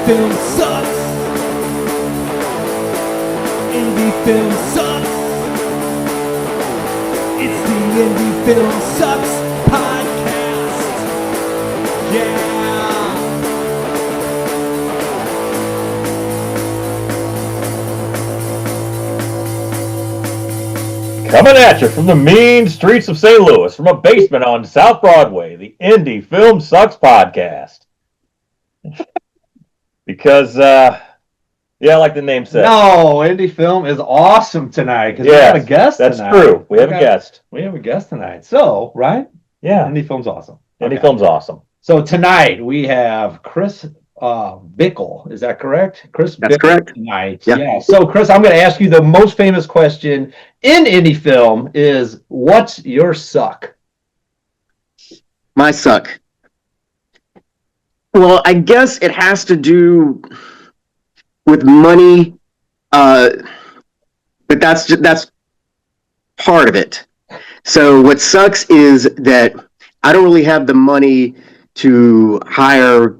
film sucks. Indie film sucks. It's the Indie Film Sucks podcast. Yeah. Coming at you from the mean streets of St. Louis, from a basement on South Broadway, the Indie Film Sucks podcast. Because, like the name says. No, Indie Film is awesome tonight because we have a guest that's tonight. That's true. We have a guest. We have a guest tonight. So, right? Yeah. Indie Film's awesome. Indie Film's awesome. So tonight we have Chris Bickel. Is that correct? Chris That's Bickel correct. Tonight. Yeah. So, Chris, I'm going to ask you the most famous question in Indie Film is, what's your suck? My suck. Well, I guess it has to do with money, but that's part of it. So what sucks is that I don't really have the money to hire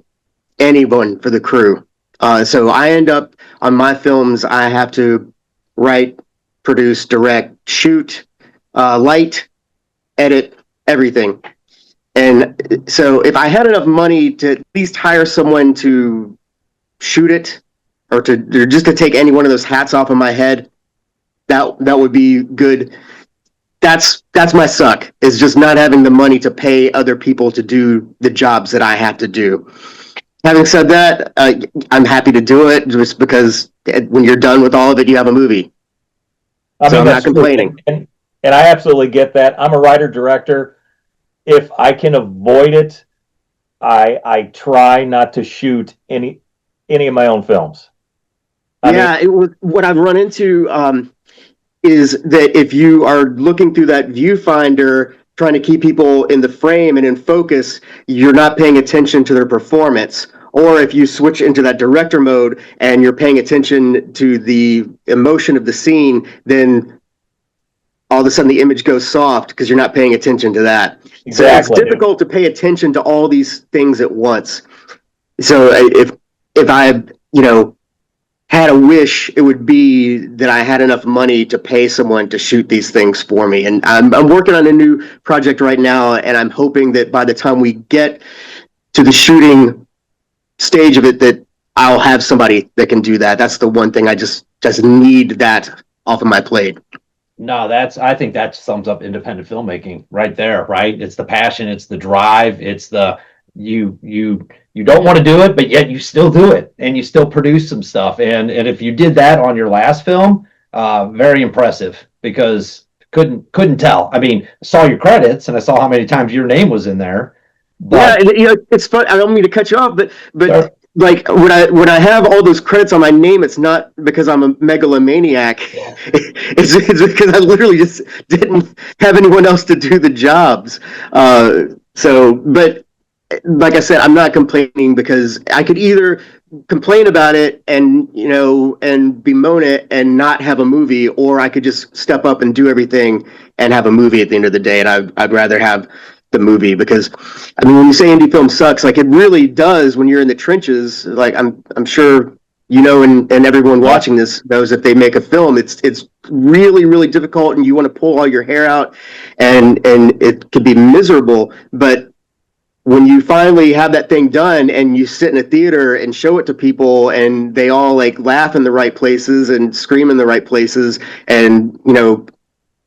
anyone for the crew. So I end up on my films, I have to write, produce, direct, shoot, light, edit, everything. And so if I had enough money to at least hire someone to shoot it, or just to take any one of those hats off of my head, that would be good. That's my suck, is just not having the money to pay other people to do the jobs that I have to do. Having said that, I'm happy to do it just because when you're done with all of it, you have a movie. So I'm not complaining. And I absolutely get that. I'm a writer-director. If I can avoid it, I try not to shoot any of my own films. What I've run into is that if you are looking through that viewfinder, trying to keep people in the frame and in focus, you're not paying attention to their performance. Or if you switch into that director mode and you're paying attention to the emotion of the scene, then all of a sudden the image goes soft because you're not paying attention to that. Exactly. So it's difficult to pay attention to all these things at once. So if I, had a wish, it would be that I had enough money to pay someone to shoot these things for me. And I'm working on a new project right now, and I'm hoping that by the time we get to the shooting stage of it, that I'll have somebody that can do that. That's the one thing I just need that off of my plate. No, I think that sums up independent filmmaking right there, right? It's the passion, it's the drive, it's the you don't want to do it, but yet you still do it and you still produce some stuff. And if you did that on your last film, very impressive, because couldn't tell. I mean, I saw your credits and I saw how many times your name was in there. But... Yeah, it's fun. I don't mean to cut you off, but sure. Like when I have all those credits on my name, it's not because I'm a megalomaniac. Yeah. It's because I literally just didn't have anyone else to do the jobs. But like I said, I'm not complaining, because I could either complain about it and bemoan it and not have a movie, or I could just step up and do everything and have a movie at the end of the day. And I'd rather have the movie, because I mean, when you say indie film sucks, like, it really does when you're in the trenches. Like I'm sure and everyone watching this knows, if they make a film, it's really, really difficult, and you want to pull all your hair out, and it could be miserable. But when you finally have that thing done and you sit in a theater and show it to people, and they all like laugh in the right places and scream in the right places and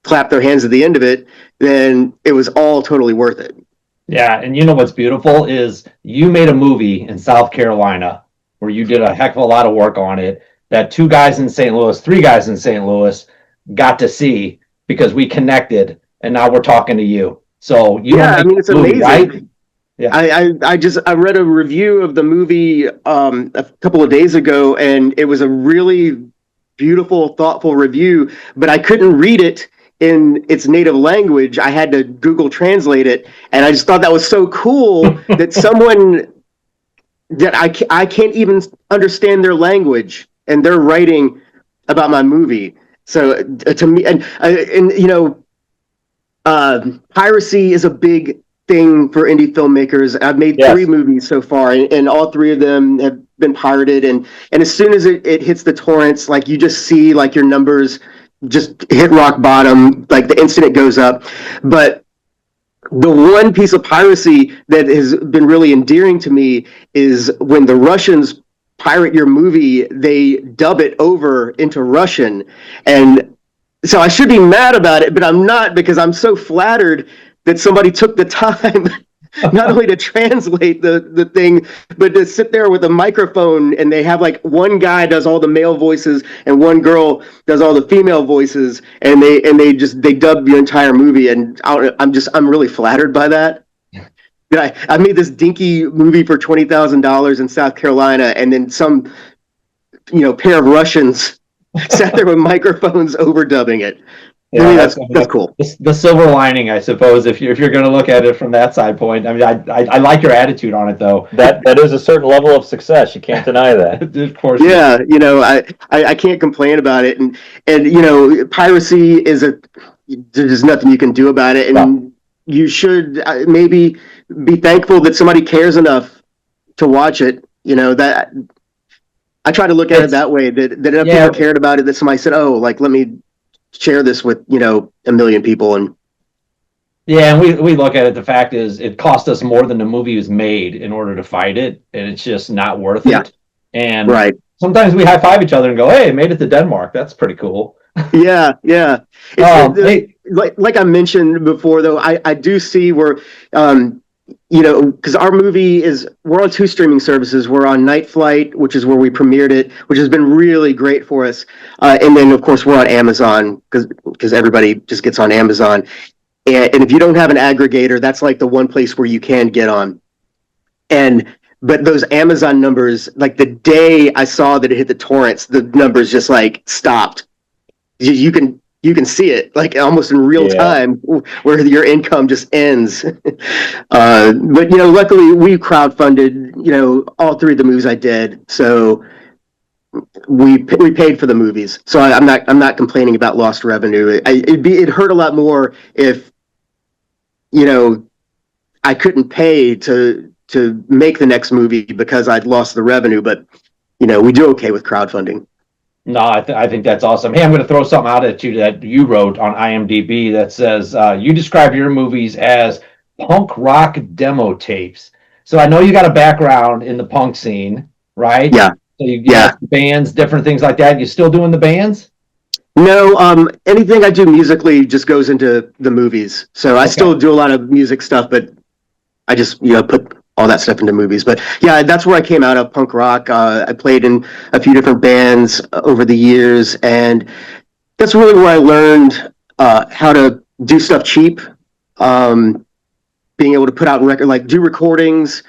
clap their hands at the end of it, then it was all totally worth it. Yeah, and what's beautiful is you made a movie in South Carolina where you did a heck of a lot of work on it that 2 guys in St. Louis, 3 guys in St. Louis got to see, because we connected, and now we're talking to you. So it's amazing, right? Yeah. I read a review of the movie a couple of days ago, and it was a really beautiful, thoughtful review, but I couldn't read it in its native language. I had to Google translate it, and I just thought that was so cool that someone that I can't even understand their language, and they're writing about my movie. So to me, piracy is a big thing for indie filmmakers. I've made 3 movies so far, and all 3 of them have been pirated, and as soon as it hits the torrents, like you just see like your numbers just hit rock bottom, like the instant it goes up. But the one piece of piracy that has been really endearing to me is when the Russians pirate your movie, they dub it over into Russian. And so I should be mad about it, but I'm not, because I'm so flattered that somebody took the time not only to translate the thing, but to sit there with a microphone, and they have like one guy does all the male voices and one girl does all the female voices, and they dub your entire movie. And I'm really flattered by that. I made this dinky movie for $20,000 in South Carolina, and then some pair of Russians sat there with microphones overdubbing it. Yeah, that's cool. The silver lining, I suppose, if you're going to look at it from that side point. I mean, I like your attitude on it, though. That is a certain level of success. You can't deny that. Of course. Yeah, I can't complain about it, and piracy there's nothing you can do about it, and No. You should maybe be thankful that somebody cares enough to watch it. That I try to look at it that way, that enough people cared about it that somebody said, "Oh, like let me share this with a million people." And yeah, and we look at it, the fact is it cost us more than the movie was made in order to fight it, and it's just not worth it. And right, sometimes we high five each other and go, "Hey, made it to Denmark. That's pretty cool." yeah. Like I mentioned before, though, I do see where because our movie we're on 2 streaming services. We're on Night Flight, which is where we premiered it, which has been really great for us. And then, of course, we're on Amazon, because everybody just gets on Amazon. And if you don't have an aggregator, that's like the one place where you can get on. But those Amazon numbers, like the day I saw that it hit the torrents, the numbers just like stopped. You can see it like almost in real time, where your income just ends. But luckily we crowdfunded all 3 of the movies I did, so we paid for the movies. So I'm not complaining about lost revenue. It'd hurt a lot more if I couldn't pay to make the next movie because I'd lost the revenue. But we do okay with crowdfunding. No, I think that's awesome. Hey, I'm going to throw something out at you that you wrote on IMDb that says you describe your movies as punk rock demo tapes. So I know you got a background in the punk scene, right? Yeah. So you got bands, different things like that. You still doing the bands? No, anything I do musically just goes into the movies. So I still do a lot of music stuff, but I just put all that stuff into movies. But yeah, that's where I came out of, punk rock. I played in a few different bands over the years, and that's really where I learned how to do stuff cheap. Being able to put out do recordings,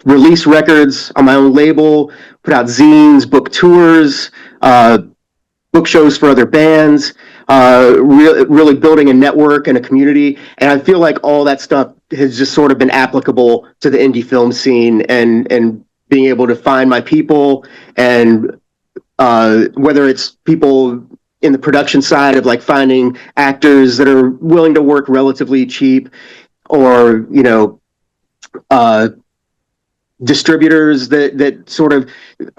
release records on my own label, put out zines, book tours, book shows for other bands, really building a network and a community. And I feel like all that stuff has just sort of been applicable to the indie film scene, and being able to find my people, and whether it's people in the production side of like finding actors that are willing to work relatively cheap, or distributors that sort of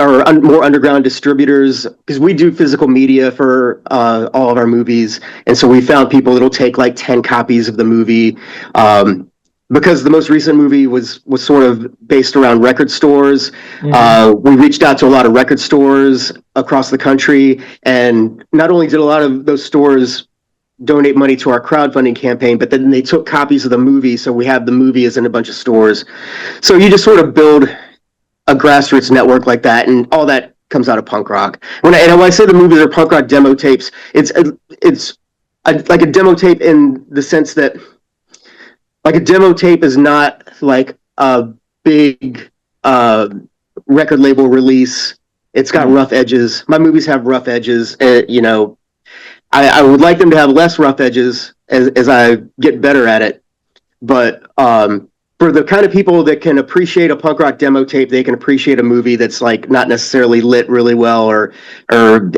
are more underground distributors, because we do physical media for all of our movies, and so we found people that'll take like 10 copies of the movie, because the most recent movie was sort of based around record stores. We reached out to a lot of record stores across the country, and not only did a lot of those stores donate money to our crowdfunding campaign, but then they took copies of the movie, so we have the movie as in a bunch of stores. So you just sort of build a grassroots network like that, and all that comes out of punk rock. When I say the movies are punk rock demo tapes, it's like a demo tape in the sense that, like, a demo tape is not like a big record label release. It's got rough edges. My movies have rough edges. I would like them to have less rough edges as I get better at it. But for the kind of people that can appreciate a punk rock demo tape, they can appreciate a movie that's like not necessarily lit really well, or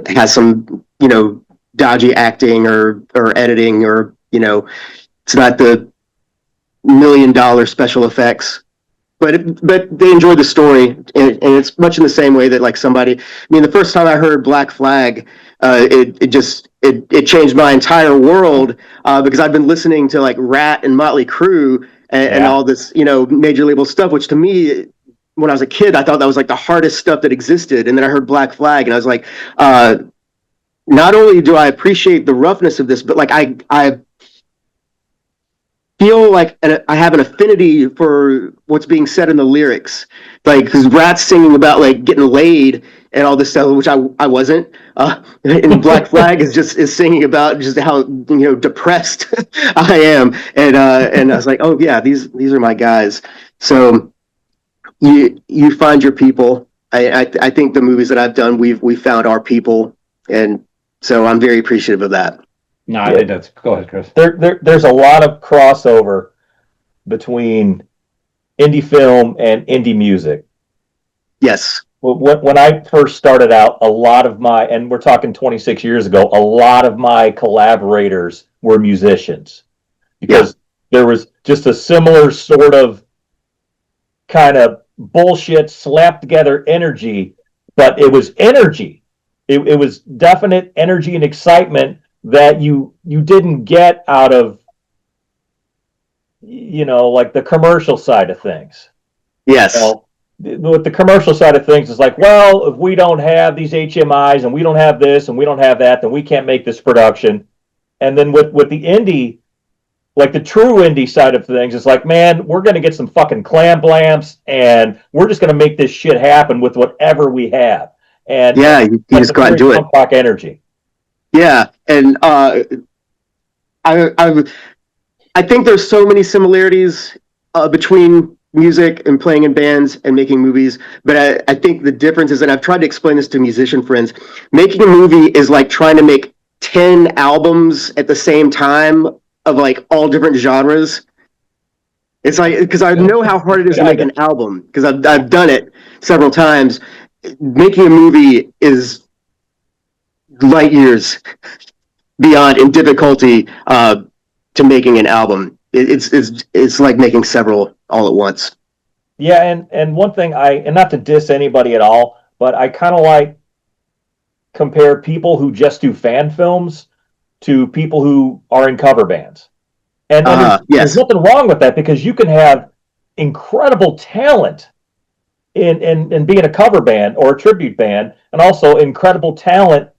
has some dodgy acting or editing, or it's not the $1 million special effects. but they enjoy the story, and it's much in the same way that like somebody. I mean, the first time I heard Black Flag, it changed my entire world because I've been listening to like Rat and Motley Crue and Yeah. all this, major label stuff, which to me, when I was a kid, I thought that was like the hardest stuff that existed. And then I heard Black Flag, and I was like, not only do I appreciate the roughness of this, but like I feel like I have an affinity for what's being said in the lyrics. Like, because Rat's singing about like getting laid and all this stuff, which I wasn't. And Black Flag is singing about just how depressed I am, and I was like, oh yeah, these are my guys. So you find your people. I think the movies that I've done, we've found our people, and so I'm very appreciative of that. No, I think that's. Go ahead, Chris. There's a lot of crossover between indie film and indie music. Yes. When I first started out, a lot of and we're talking 26 years ago, a lot of my collaborators were musicians because there was just a similar sort of kind of bullshit slapped together energy, but it was energy. It was definite energy and excitement that you didn't get out of like the commercial side of things. Yes. With the commercial side of things, it's like, well, if we don't have these HMIs and we don't have this and we don't have that, then we can't make this production. And then with the indie, like the true indie side of things, it's like, man, we're going to get some fucking clam blamps and we're just going to make this shit happen with whatever we have. And yeah, you just go out and do it. Rock energy. Yeah, and I think there's so many similarities between music and playing in bands and making movies, but I think the difference is, and I've tried to explain this to musician friends, making a movie is like trying to make 10 albums at the same time of like all different genres. It's like, because I know how hard it is to make an album, because I've done it several times. Making a movie is light years beyond in difficulty to making an album. It's like making several all at once. Yeah, and one thing and not to diss anybody at all, but I kind of like compare people who just do fan films to people who are in cover bands. And there's nothing wrong with that, because you can have incredible talent in being a cover band or a tribute band, and also incredible talent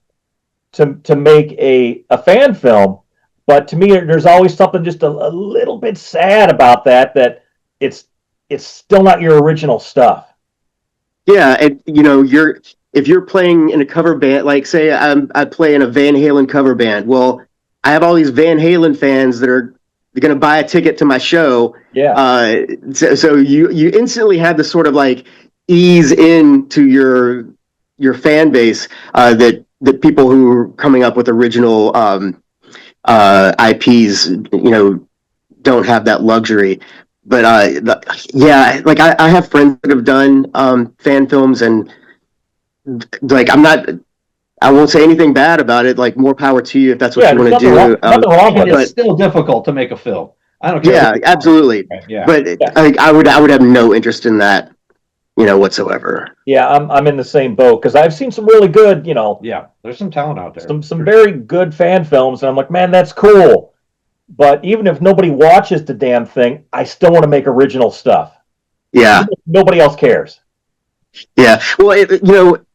to make a fan film. But to me, there's always something just a little bit sad about that it's still not your original stuff. Yeah, and if you're playing in a cover band, like say I play in a Van Halen cover band, well, I have all these Van Halen fans that are going to buy a ticket to my show. Yeah. So you instantly have this sort of like ease into your fan base that people who are coming up with original IPs, don't have that luxury. But like I have friends that have done fan films, and like I won't say anything bad about it. Like, more power to you if that's what you want to do. Nothing wrong with it. It's still difficult to make a film. I don't care. Yeah, absolutely. Yeah. But I would have no interest in that, whatsoever. Yeah, I'm in the same boat, because I've seen some really good, Yeah, there's some talent out there. Some very good fan films, and I'm like, man, that's cool. But even if nobody watches the damn thing, I still want to make original stuff. Yeah. Nobody else cares. Yeah. Well,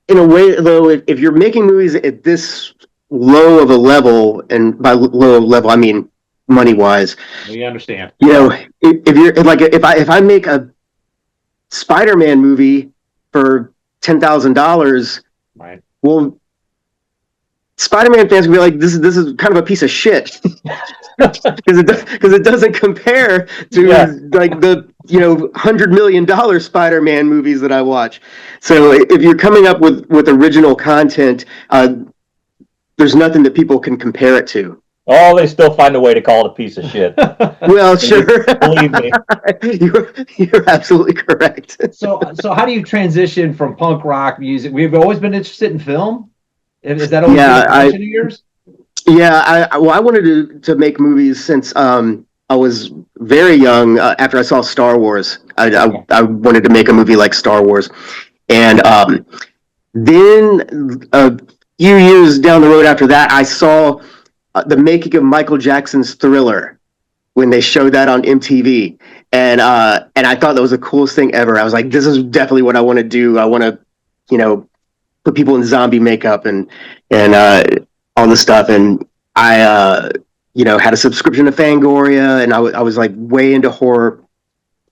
in a way, though, if you're making movies at this low of a level, and by low level I mean money wise, we understand. If you're like, if I make a Spider-Man movie for $10,000, right? Well, Spider-Man fans will be like, this is kind of a piece of shit, because it doesn't compare to like the $100 million Spider-Man movies that I watch. So if you're coming up with original content, there's nothing that people can compare it to. Oh, they still find a way to call it a piece of shit. Well, sure. Believe me. You're absolutely correct. So how do you transition from punk rock music? We've always been interested in film. Is that always been a passion of yours? Yeah, I wanted to make movies since I was very young after I saw Star Wars. I wanted to make a movie like Star Wars, and then a few years down the road after that, I saw the making of Michael Jackson's Thriller when they showed that on MTV, and I thought that was the coolest thing ever. I was like, this is definitely what I want to do. I want to, put people in zombie makeup and all this stuff. And I had a subscription to Fangoria, and I was like way into horror.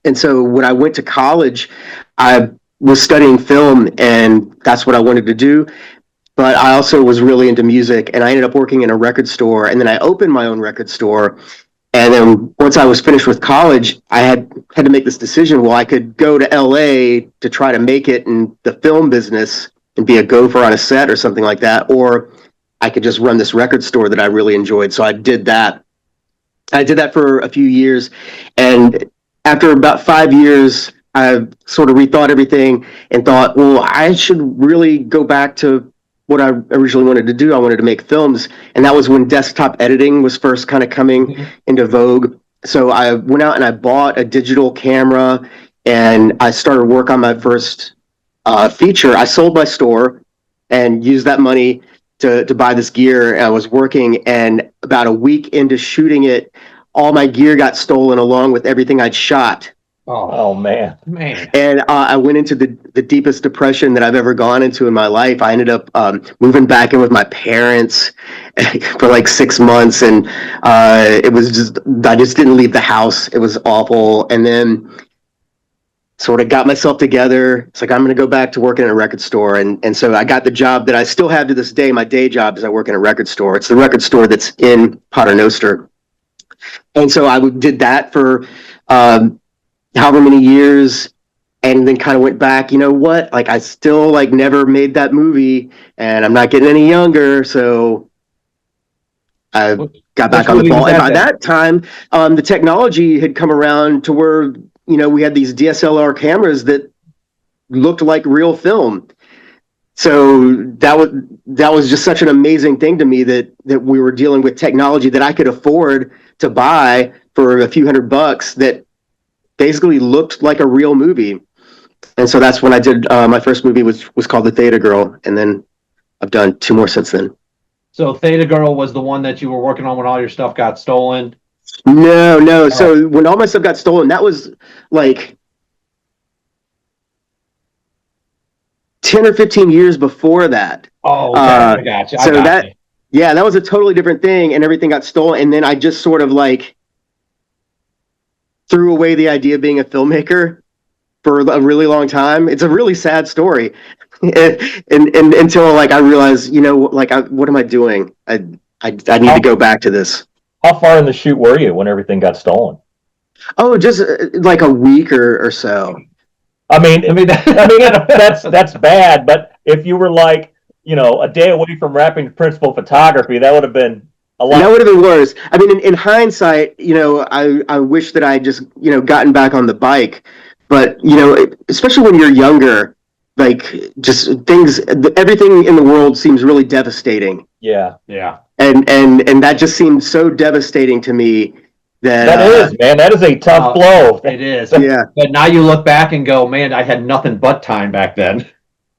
And so when I went to college, I was studying film, and that's what I wanted to do. But I also was really into music, and I ended up working in a record store, and then I opened my own record store. And then once I was finished with college, I had to make this decision. Well, I could go to LA to try to make it in the film business and be a gopher on a set or something like that, or I could just run this record store that I really enjoyed. So I did that. I did that for a few years, and after about 5 years, I sort of rethought everything and thought, well, I should really go back to what I originally wanted to do. I wanted to make films, and that was when desktop editing was first kind of coming into vogue. So I went out and I bought a digital camera, and I started work on my first feature. I sold my store and used that money to buy this gear. And I was working, and about a week into shooting it, all my gear got stolen along with everything I'd shot. Oh man. And I went into the deepest depression that I've ever gone into in my life. I ended up moving back in with my parents for like 6 months, and it was just, I just didn't leave the house. It was awful. And then sort of got myself together. It's like, I'm going to go back to working in a record store. And so I got the job that I still have to this day. My day job is I work in a record store. It's the record store that's in NOSTER. And so I did that for however many years, and then kind of went back. You know what? Like, I still like never made that movie, and I'm not getting any younger, so I got back on the ball. And by that time, the technology had come around to where, we had these DSLR cameras that looked like real film. So that was just such an amazing thing to me that we were dealing with technology that I could afford to buy for a few $100 that basically looked like a real movie. And so that's when I did my first movie was called The Theta Girl, and then I've done 2 more since then. So Theta Girl was the one that you were working on when all your stuff got stolen? No. Oh. So when all my stuff got stolen, that was like 10 or 15 years before that. Oh, okay. I got you. That was a totally different thing, and everything got stolen. And then I just sort of like threw away the idea of being a filmmaker for a really long time. It's a really sad story. and until like I realized, what am I doing? I need to go back to this. How far in the shoot were you when everything got stolen? Oh, just like a week or so. I mean, that's bad. But if you were like, a day away from wrapping principal photography, that would have been a lot. That would have been worse. I mean, in hindsight, I wish that I had just, gotten back on the bike. But, especially when you're younger, like just everything in the world seems really devastating. Yeah. And that just seemed so devastating to me that is, man. That is a tough blow. It is. Yeah. But now you look back and go, man, I had nothing but time back then.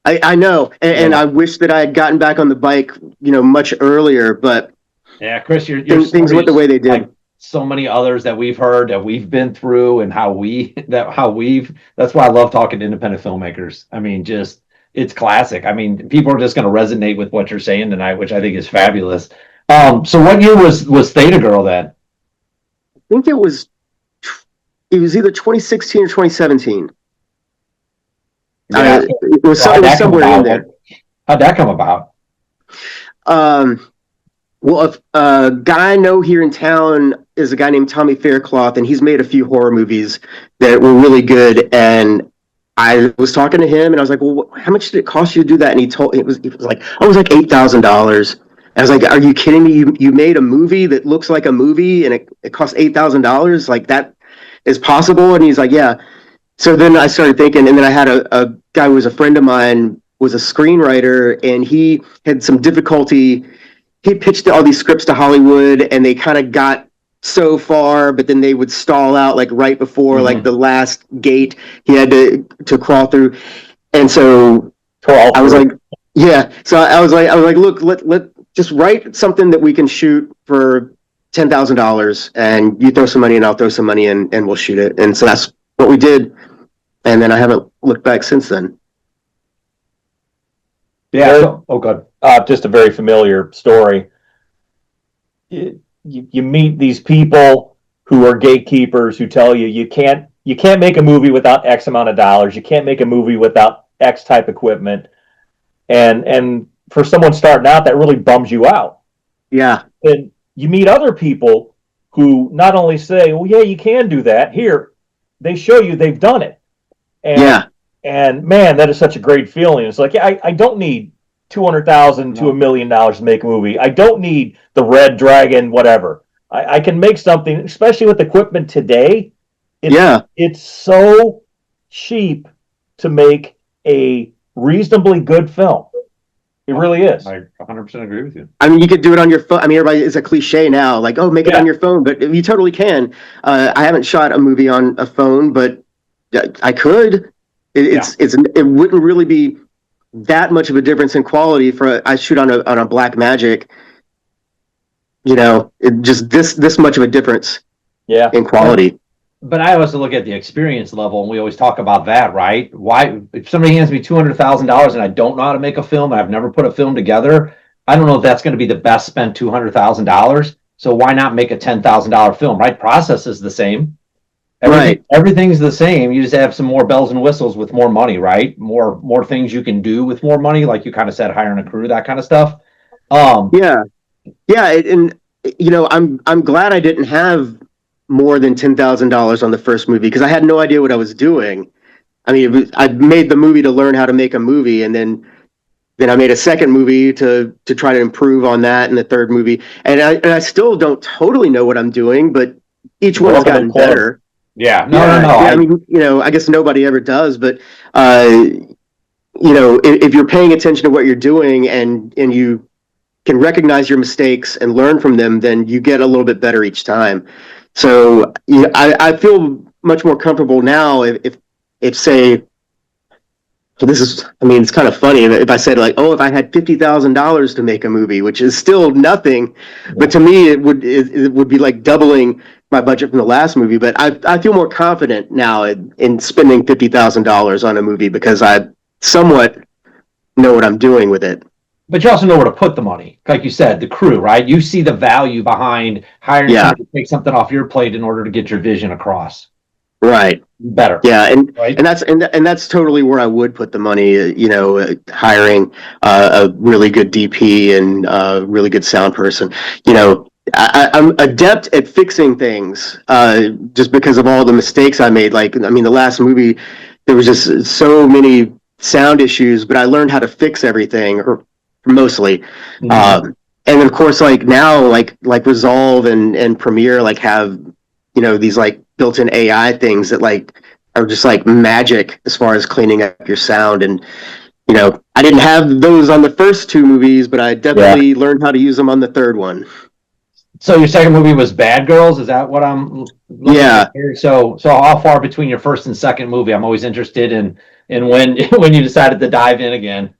I know. And I wish that I had gotten back on the bike, much earlier, but yeah, Chris, your things went the way they did. Like so many others that we've heard, that we've been through, and that's why I love talking to independent filmmakers. I mean, it's classic. I mean, people are just going to resonate with what you're saying tonight, which I think is fabulous. So what year was Theta Girl then? I think it was either 2016 or 2017. Yeah. It was somewhere in there. How'd that come about? Well, a guy I know here in town is a guy named Tommy Faircloth, and he's made a few horror movies that were really good. And I was talking to him, and I was like, "Well, how much did it cost you to do that?" And he told it was like $8,000. I was like, "Are you kidding me? You made a movie that looks like a movie, and it cost $8,000? Like, that is possible?" And he's like, "Yeah." So then I started thinking, and then I had a guy who was a friend of mine, was a screenwriter, and he had some difficulty. He pitched all these scripts to Hollywood, and they kind of got so far, but then they would stall out like right before Mhm. like the last gate he had to crawl through. And so Crawl I was through. like, yeah. So I was like, look, let just write something that we can shoot for $10,000, and you throw some money and I'll throw some money in, and we'll shoot it. And so that's what we did. And then I haven't looked back since then. Yeah. Oh, good. Just a very familiar story. You meet these people who are gatekeepers who tell you you can't make a movie without X amount of dollars. You can't make a movie without X type equipment. And for someone starting out, that really bums you out. Yeah. And you meet other people who not only say, well, yeah, you can do that. Here, they show you they've done it. And, Yeah. and man, that is such a great feeling. It's like, yeah, I don't need 200,000 to $1 million to make a movie. I don't need the Red Dragon, whatever. I can make something, especially with equipment today. It's so cheap to make a reasonably good film. It really is. I 100% agree with you. I mean, you could do it on your phone. I mean, everybody is a cliche now, like, oh, make it on your phone, but you totally can. I haven't shot a movie on a phone, but I could. It wouldn't really be that much of a difference in quality for I shoot on a Black Magic. You know, it just this much of a difference. Yeah. In quality. But I also look at the experience level, and we always talk about that, right? Why, if somebody hands me $200,000 and I don't know how to make a film, and I've never put a film together, I don't know if that's going to be the best spent $200,000. So why not make a $10,000 film, right? Process is the same. Everything's the same. You just have some more bells and whistles with more money, right? More things you can do with more money, like you kind of said, hiring a crew, that kind of stuff. Yeah, and you know, I'm glad I didn't have more than $10,000 on the first movie because I had no idea what I was doing. I mean, I made the movie to learn how to make a movie, and then I made a second movie to try to improve on that, and the third movie, and I still don't totally know what I'm doing, but each one has gotten better. Yeah, no. I mean, you know, I guess nobody ever does, but you know, if you're paying attention to what you're doing and you can recognize your mistakes and learn from them, then you get a little bit better each time. So yeah, I feel much more comfortable now if say, so this is, I mean, it's kind of funny if I said like, oh, if I had $50,000 to make a movie, which is still nothing, but to me it would be like doubling my budget from the last movie. But I feel more confident now in spending $50,000 on a movie because I somewhat know what I'm doing with it. But you also know where to put the money. Like you said, the crew, right? You see the value behind hiring somebody to take something off your plate in order to get your vision across. Right. Better. Yeah, and that's totally where I would put the money. You know, hiring a really good DP and a really good sound person. You know, I'm adept at fixing things just because of all the mistakes I made. Like, I mean, the last movie, there was just so many sound issues, but I learned how to fix everything, or mostly. Mm-hmm. And then of course, like now, like Resolve and Premiere, like have, you know, these like built-in AI things that like are just like magic as far as cleaning up your sound. And you know, I didn't have those on the first two movies, but I definitely learned how to use them on the third one. So your second movie was Bad Girls? Is that what I'm looking at here? So how far between your first and second movie? I'm always interested in when you decided to dive in again.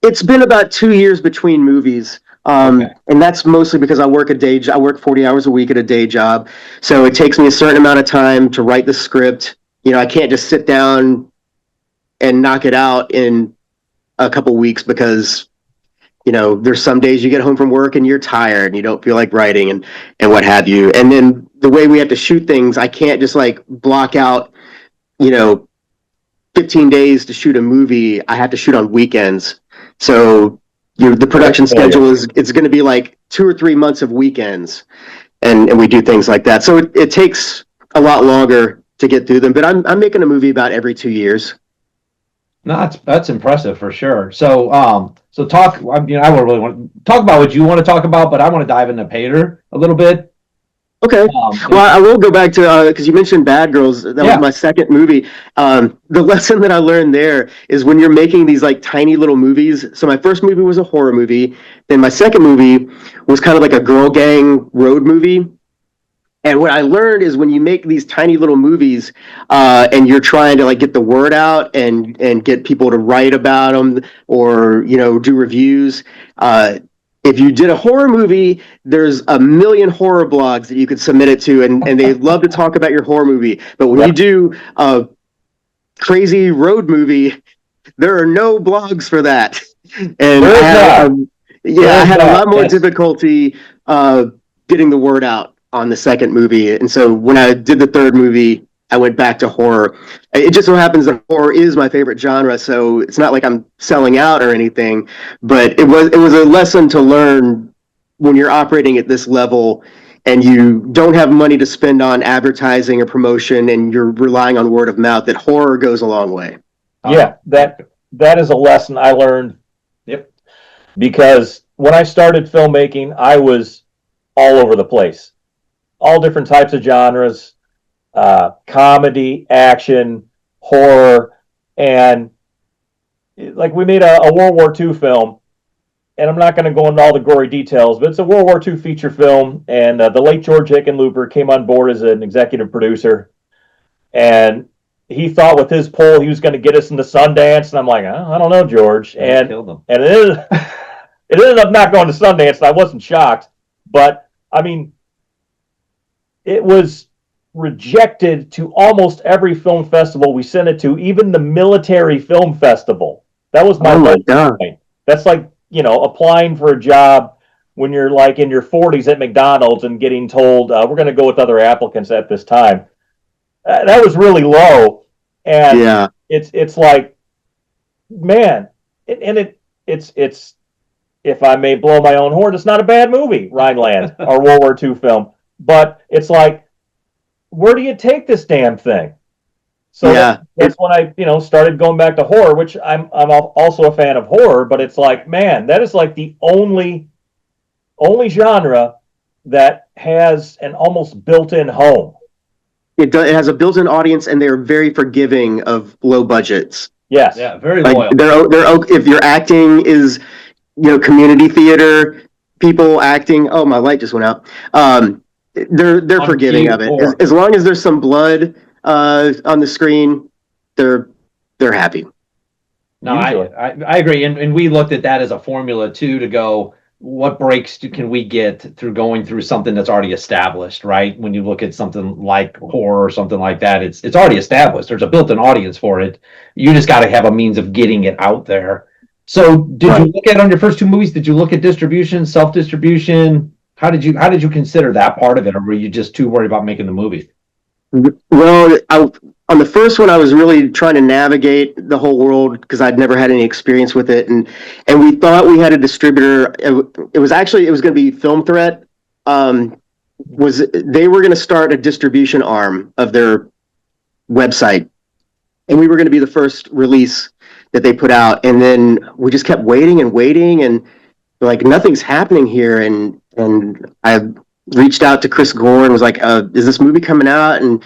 It's been about 2 years between movies. And that's mostly because I work 40 hours a week at a day job. So it takes me a certain amount of time to write the script. You know, I can't just sit down and knock it out in a couple weeks because, you know, there's some days you get home from work and you're tired and you don't feel like writing and what have you. And then the way we have to shoot things, I can't just like block out, you know, 15 days to shoot a movie. I have to shoot on weekends. So the production schedule it's going to be like 2 or 3 months of weekends, and we do things like that. So it takes a lot longer to get through them. But I'm making a movie about every 2 years. No, that's impressive for sure. So talk. I mean, I would really want to talk about what you want to talk about, but I want to dive into Pater a little bit. Okay. Well, I will go back to because you mentioned Bad Girls. That Yeah. was my second movie. The lesson that I learned there is when you're making these like tiny little movies. So my first movie was a horror movie. Then my second movie was kind of like a girl gang road movie. And what I learned is when you make these tiny little movies, and you're trying to like get the word out and get people to write about them or do reviews. If you did a horror movie, there's a million horror blogs that you could submit it to, and they love to talk about your horror movie. But when you do a crazy road movie, there are no blogs for that. And I had a lot more difficulty getting the word out on the second movie. And so when I did the third movie, I went back to horror. It just so happens that horror is my favorite genre, so it's not like I'm selling out or anything, but it was a lesson to learn when you're operating at this level and you don't have money to spend on advertising or promotion and you're relying on word of mouth, that horror goes a long way. Yeah, that is a lesson I learned. Yep. Because when I started filmmaking, I was all over the place, all different types of genres, comedy, action, horror, and like we made a World War II film, and I'm not going to go into all the gory details, but it's a World War II feature film, and the late George Hickenlooper came on board as an executive producer, and he thought with his pull he was going to get us into Sundance, and I'm like, I don't know, George, and it ended up not going to Sundance, and I wasn't shocked, but I mean, it was rejected to almost every film festival we sent it to, even the military film festival. That was my point. That's like, applying for a job when you're like in your 40s at McDonald's and getting told, we're going to go with other applicants at this time. That was really low. And it's like, man, it's if I may blow my own horn, it's not a bad movie, Rhineland, our World War II film. But it's like, where do you take this damn thing? So that's when I, started going back to horror, which I'm also a fan of horror, but it's like, man, that is like the only genre that has an almost built-in home. It has a built-in audience, and they're very forgiving of low budgets. Yes. Yeah, very loyal. They're if your acting is, community theater people acting. Oh, my light just went out. They're forgiving of it. As long as there's some blood on the screen, they're happy. No, I agree, and we looked at that as a formula too, to go, what breaks can we get through going through something that's already established, right? When you look at something like horror or something like that, it's already established. There's a built-in audience for it. You just got to have a means of getting it out there. So did you look at, on your first two movies, did you look at distribution, self-distribution? How did you consider that part of it, or were you just too worried about making the movie? Well, on the first one, I was really trying to navigate the whole world because I'd never had any experience with it, and we thought we had a distributor. It was going to be Film Threat. They were going to start a distribution arm of their website, and we were going to be the first release that they put out, and then we just kept waiting, and like, nothing's happening here, and I reached out to Chris Gore and was like, is this movie coming out? And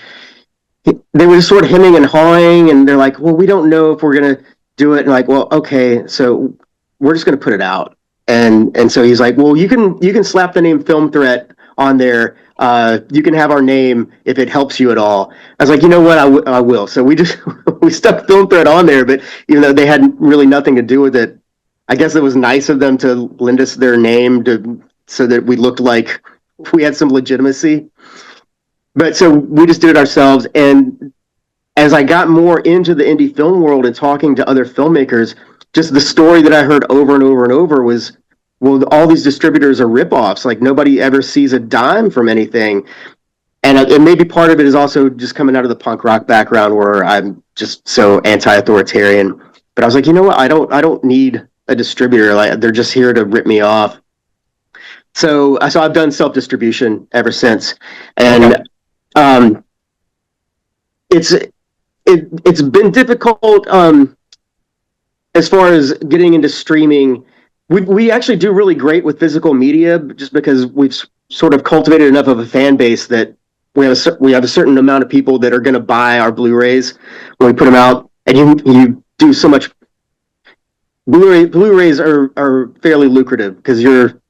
they were just sort of hemming and hawing, and they're like, well, we don't know if we're going to do it. And like, well, okay, so we're just going to put it out. And so he's like, well, you can slap the name Film Threat on there. You can have our name if it helps you at all. I was like, you know what, I will. So we stuck Film Threat on there, but even though they had really nothing to do with it, I guess it was nice of them to lend us their name so that we looked like we had some legitimacy. But so we just did it ourselves. And as I got more into the indie film world and talking to other filmmakers, just the story that I heard over and over and over was, well, all these distributors are ripoffs. Like, nobody ever sees a dime from anything. And maybe part of it is also just coming out of the punk rock background where I'm just so anti-authoritarian. But I was like, you know what? I don't need a distributor. Like, they're just here to rip me off. So I've done self-distribution ever since, and it's been difficult as far as getting into streaming. We actually do really great with physical media, just because sort of cultivated enough of a fan base that we have a certain amount of people that are going to buy our Blu-rays when we put them out, and you do so much. Blu-rays are fairly lucrative because you're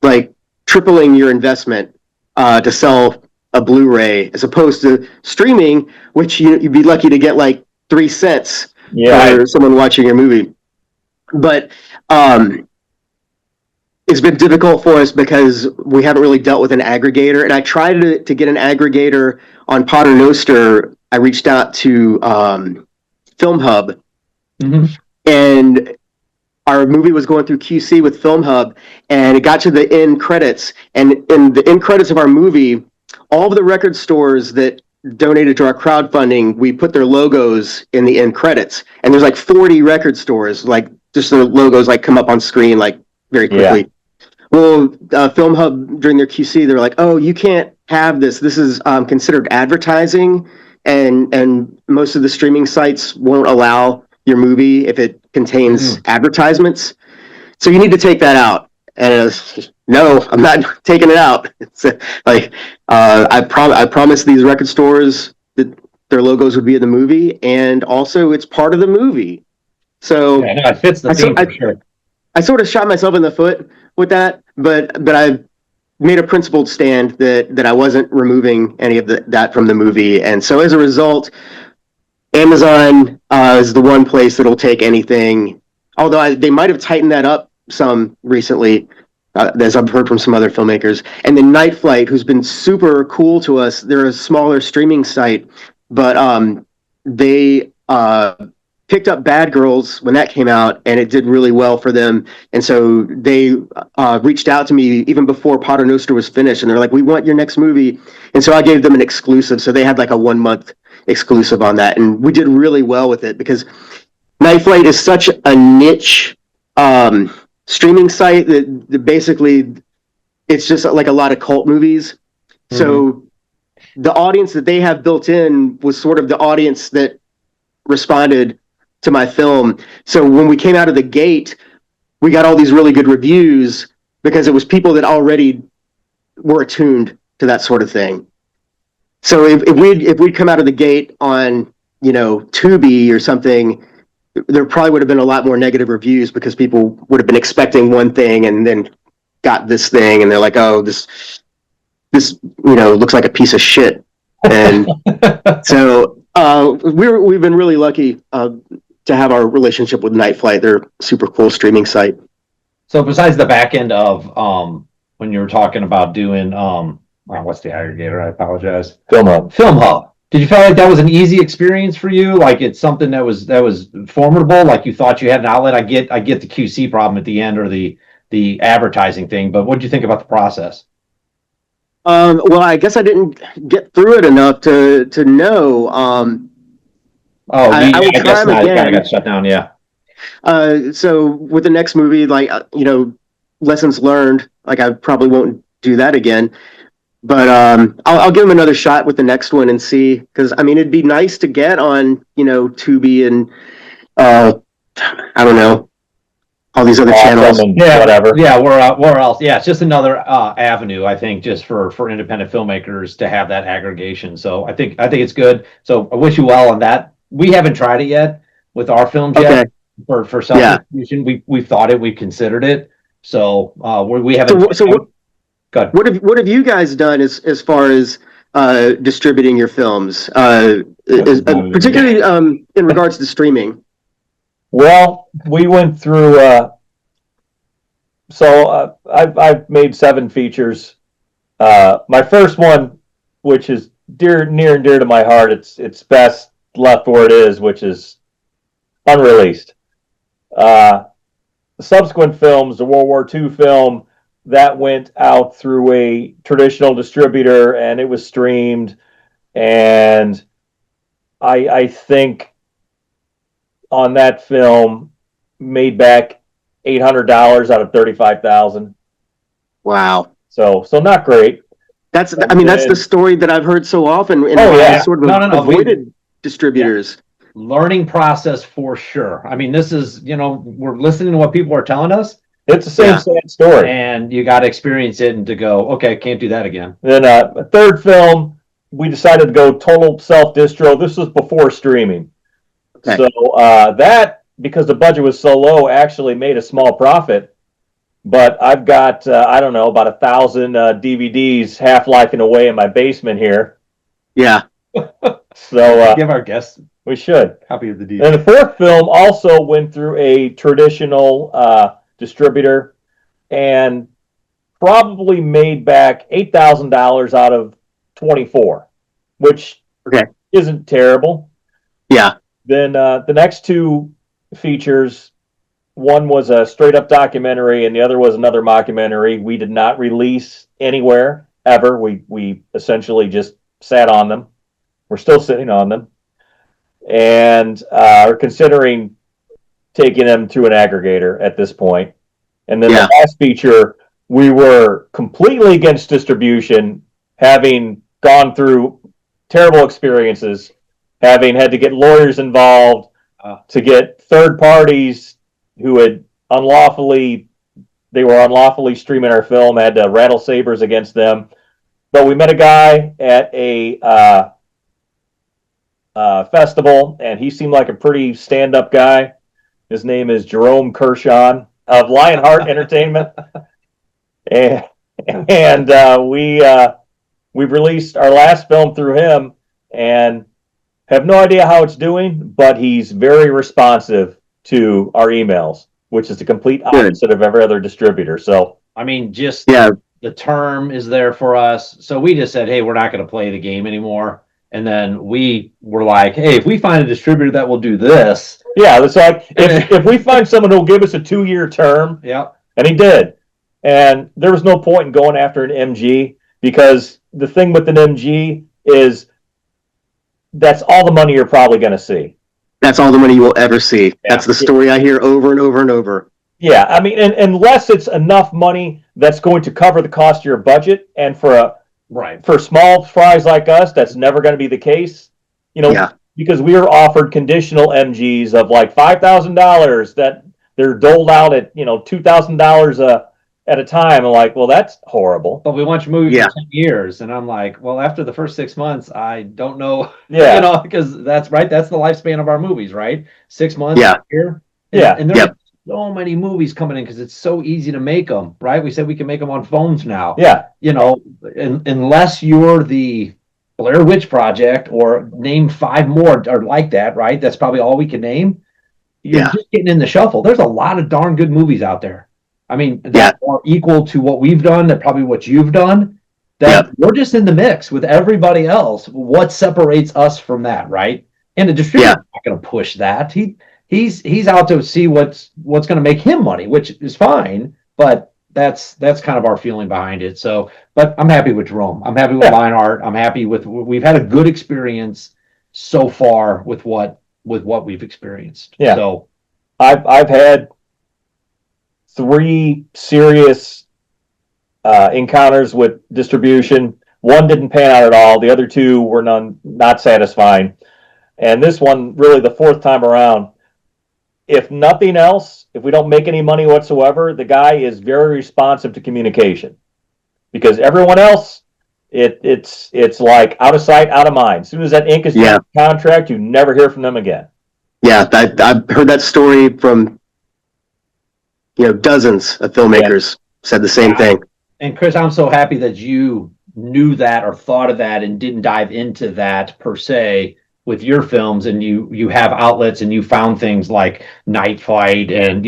like tripling your investment to sell a Blu-ray as opposed to streaming, which you'd be lucky to get like 3 cents for someone watching your movie. But it's been difficult for us because we haven't really dealt with an aggregator. And I tried to get an aggregator on Potter Noster. I reached out to Film Hub, and our movie was going through QC with Film Hub, and it got to the end credits. And in the end credits of our movie, all of the record stores that donated to our crowdfunding, we put their logos in the end credits. And there's like 40 record stores, like just their logos like come up on screen like very quickly. Yeah. Well, Film Hub during their QC, they're like, "Oh, you can't have this. This is considered advertising, and most of the streaming sites won't allow your movie if it contains advertisements. So you need to take that out." And no, I'm not taking it out. It's like I promised these record stores that their logos would be in the movie, and also it's part of the movie. So yeah, no, it fits the theme for sure. I sort of shot myself in the foot with that, but I made a principled stand that I wasn't removing any of that from the movie, and so as a result, Amazon is the one place that'll take anything. Although they might have tightened that up some recently, as I've heard from some other filmmakers. And then Night Flight, who's been super cool to us, they're a smaller streaming site, but they picked up Bad Girls when that came out, and it did really well for them. And so they reached out to me even before Potter Noster was finished, and they're like, "We want your next movie." And so I gave them an exclusive. So they had like a 1-month exclusive on that, and we did really well with it because Night Flight is such a niche streaming site that basically it's just like a lot of cult movies. So the audience that they have built in was sort of the audience that responded to my film. So when we came out of the gate, we got all these really good reviews because it was people that already were attuned to that sort of thing. So if we'd come out of the gate on, Tubi or something, there probably would have been a lot more negative reviews because people would have been expecting one thing and then got this thing, and they're like, "Oh, this looks like a piece of shit." And so we've been really lucky to have our relationship with Night Flight. They're a super cool streaming site. So besides the back end of when you were talking about doing what's the aggregator? I apologize. Film Hub. Did you feel like that was an easy experience for you? Like it's something that was formidable? Like you thought you had an outlet? I get the QC problem at the end or the advertising thing, but what did you think about the process? Well, I guess I didn't get through it enough to know. I would try them again. It kind of got shut down, yeah. So with the next movie, like lessons learned. Like I probably won't do that again, but I'll give them another shot with the next one and see. Because I mean, it'd be nice to get on Tubi and I don't know, all these other channels. Yeah, whatever. Yeah, where else? Yeah, it's just another avenue, I think, just for independent filmmakers to have that aggregation. So I think it's good. So I wish you well on that. We haven't tried it yet with our films yet for self-distribution. Yeah. We've thought it, we've considered it. So we haven't. So what have you guys done as far as distributing your films, particularly in regards to streaming? Well, we went through. I've made 7 features. My first one, which is near and dear to my heart, it's best left where it is, which is unreleased. The subsequent films, the World War II film, that went out through a traditional distributor, and it was streamed. And I think on that film made back $800 out of $35,000. Wow. So not great. That's the story that I've heard so often. Sort of avoided distributors. Yeah. Learning process for sure. I mean, this is, we're listening to what people are telling us, It's the same Yeah. sad story. and you got to experience it and to go, okay, can't do that again. Then a third film, we decided to go total self-distro. This was before streaming. Okay. So that, because the budget was so low, actually made a small profit. But I've got, I don't know, about 1,000 DVDs half-lifing away in my basement here. Yeah. So Give our guests we should. a copy of the DVD. And the fourth film also went through a traditional distributor and probably made back $8,000 out of 24, which Okay. isn't terrible. Yeah. Then the next two features, one was a straight up documentary and the other was another mockumentary. We did not release anywhere ever. We essentially just sat on them. We're still sitting on them, and are considering taking them to an aggregator at this point. And then Yeah. the last feature, we were completely against distribution, having gone through terrible experiences, having had to get lawyers involved, to get third parties who had unlawfully streaming our film, had to rattle sabers against them. But we met a guy at a festival, and he seemed like a pretty stand-up guy. His name is Jerome Kershaw of Lionheart Entertainment, and we've released our last film through him, and have no idea how it's doing, but he's very responsive to our emails, which is the complete opposite of every other distributor. So I mean, just Yeah. the term is there for us. So we just said, hey, we're not going to play the game anymore. And then we were like, hey, if we find a distributor that will do this. yeah, it's like if we find someone who'll give us a 2-year term, Yep. and he did, and there was no point in going after an MG, because the thing with an MG is that's all the money you're probably going to see. That's all the money you will ever see. Yeah. That's the story I hear over and over and over. Yeah, I mean, and unless it's enough money that's going to cover the cost of your budget, and for small fries like us, that's never going to be the case. Yeah. Because we were offered conditional MGs of like $5,000 that they're doled out at $2,000 at a time. I'm like, well, that's horrible. But we want your movie Yeah. for 10 years. And I'm like, well, after the first 6 months, I don't know. Yeah. Because that's right. That's the lifespan of our movies, right? 6 months. Yeah. A year. Yeah. And there's Yep. so many movies coming in because it's so easy to make them, right? We said we can make them on phones now. Yeah. Unless you're the Blair Witch Project or name 5 more or like that, right? That's probably all we can name. You're just getting in the shuffle. There's a lot of darn good movies out there. I mean, that are equal to what we've done, that probably what you've done. That we're just in the mix with everybody else. What separates us from that, right? And the distributor's not going to push that. He's out to see what's going to make him money, which is fine. But that's kind of our feeling behind it. So, but I'm happy with Jerome. I'm happy with Lionheart. I'm happy with. We've had a good experience so far with what we've experienced. Yeah. So I've had 3 serious encounters with distribution. One didn't pan out at all. The other 2 were not satisfying. And this one, really the 4th time around, if nothing else, if we don't make any money whatsoever, the guy is very responsive to communication. Because everyone else, it's like out of sight, out of mind. As soon as that ink is in contract, you never hear from them again. Yeah, I've heard that story from dozens of filmmakers said the same thing. And Chris, I'm so happy that you knew that or thought of that and didn't dive into that per se with your films, and you have outlets and you found things like Night Fight and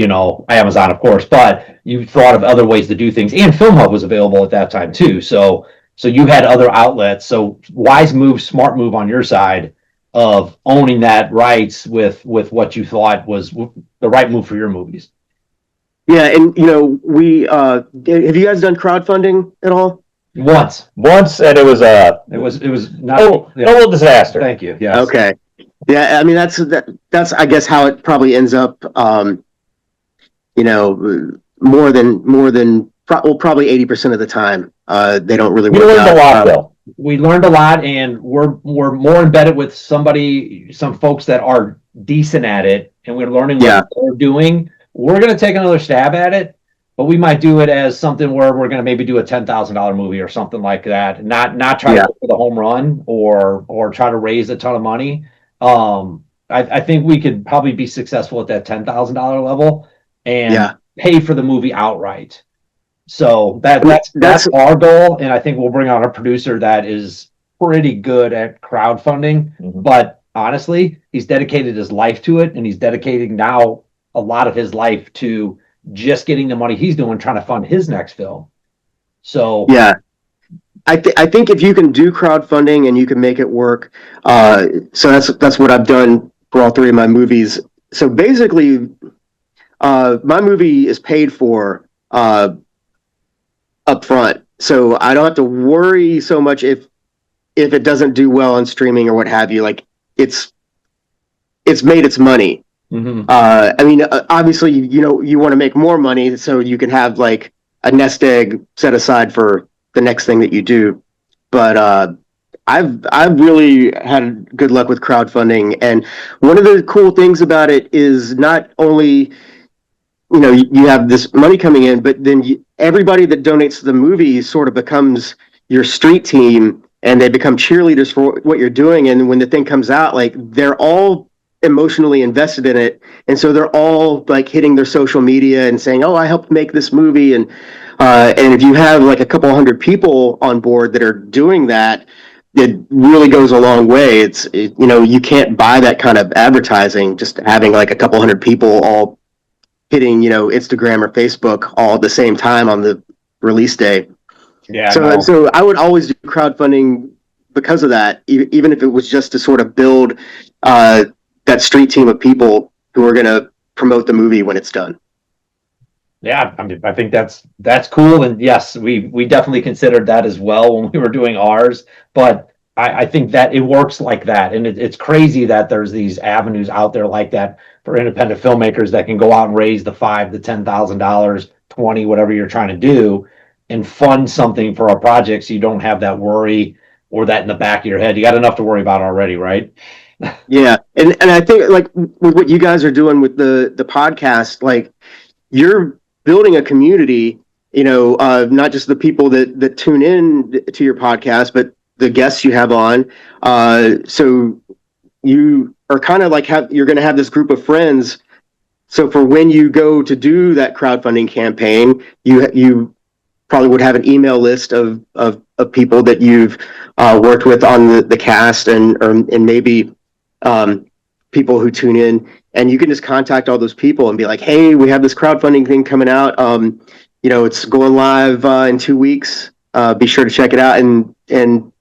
Amazon, of course, but you thought of other ways to do things, and Film Hub was available at that time too. So you had other outlets. So wise move, smart move on your side of owning that rights with what you thought was the right move for your movies. Yeah, and we have you guys done crowdfunding at all? Once, and it was not a total disaster. Thank you. Yeah. Okay. Yeah, I mean that's I guess how it probably ends up. More than probably 80% of the time, they don't really. We learned a lot though. We learned a lot, and we're more embedded with some folks that are decent at it, and we're learning what they're doing. We're going to take another stab at it, but we might do it as something where we're going to maybe do a $10,000 movie or something like that. Not try to go for the home run or try to raise a ton of money. I think we could probably be successful at that $10,000 level and pay for the movie outright. So that's our goal, and I think we'll bring on a producer that is pretty good at crowdfunding. But honestly, he's dedicated his life to it, and he's dedicating now a lot of his life to just getting the money he's doing, trying to fund his next film. So I think if you can do crowdfunding and you can make it work, so that's what I've done for all three of my movies. So basically, my movie is paid for up front, so I don't have to worry so much if it doesn't do well on streaming or what have you. Like it's made its money. I mean, obviously, you want to make more money so you can have like a nest egg set aside for the next thing that you do. But I've really had good luck with crowdfunding, and one of the cool things about it is not only you have this money coming in, but then everybody that donates to the movie sort of becomes your street team, and they become cheerleaders for what you're doing. And when the thing comes out, like they're all emotionally invested in it, and so they're all like hitting their social media and saying, "Oh, I helped make this movie." And if you have like a couple hundred people on board that are doing that, it really goes a long way. You can't buy that kind of advertising just having like a couple hundred people all hitting Instagram or Facebook all at the same time on the release day. So I would always do crowdfunding because of that, even if it was just to sort of build that street team of people who are going to promote the movie when it's done. Yeah, I mean, I think that's cool, and yes, we definitely considered that as well when we were doing ours. But I think that it works like that, and it's crazy that there's these avenues out there like that for independent filmmakers that can go out and raise the $5,000 to $10,000, 20, whatever you're trying to do, and fund something for a project, so you don't have that worry or that in the back of your head. You got enough to worry about already, right? Yeah, and I think like with what you guys are doing with the podcast, like you're building a community, not just the people that tune in to your podcast, but the guests you have on. So you are kind of like you're going to have this group of friends. So for when you go to do that crowdfunding campaign, you probably would have an email list of people that you've worked with on the cast and maybe people who tune in, and you can just contact all those people and be like, "Hey, we have this crowdfunding thing coming out. It's going live in 2 weeks. Be sure to check it out." And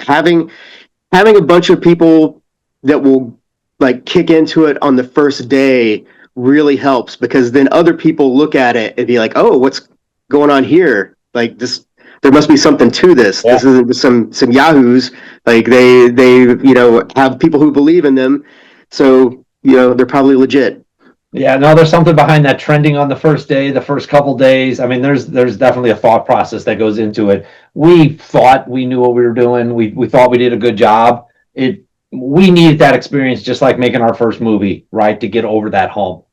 having a bunch of people that will like kick into it on the first day really helps, because then other people look at it and be like, "Oh, what's going on here? Like this, there must be something to this. This isn't some yahoos. Like they have people who believe in them, so they're probably legit." Yeah, no, there's something behind that trending on the first day, the first couple days. I mean, there's definitely a thought process that goes into it. We thought we knew what we were doing. We thought we did a good job. We needed that experience, just like making our first movie, right, to get over that hump.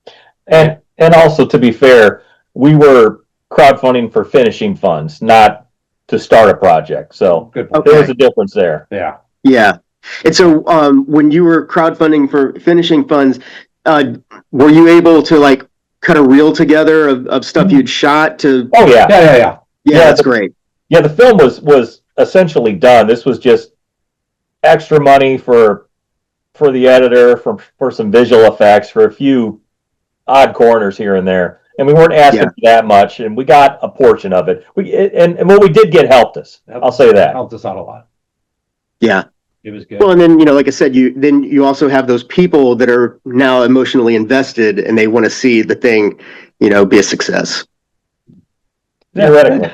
And also, to be fair, we were crowdfunding for finishing funds, not to start a project. So there was a difference there. Yeah. Yeah. And so when you were crowdfunding for finishing funds, were you able to like cut a reel together of stuff you'd shot to? Oh yeah. Yeah, that's great. Yeah, the film was essentially done. This was just extra money for the editor, for some visual effects, for a few odd corners here and there. And we weren't asking for that much, and we got a portion of it. And what we did get helped us. I'll say that. Helped us out a lot. Yeah. It was good. Well, and then, like I said, you also have those people that are now emotionally invested, and they want to see the thing, be a success. Theoretically.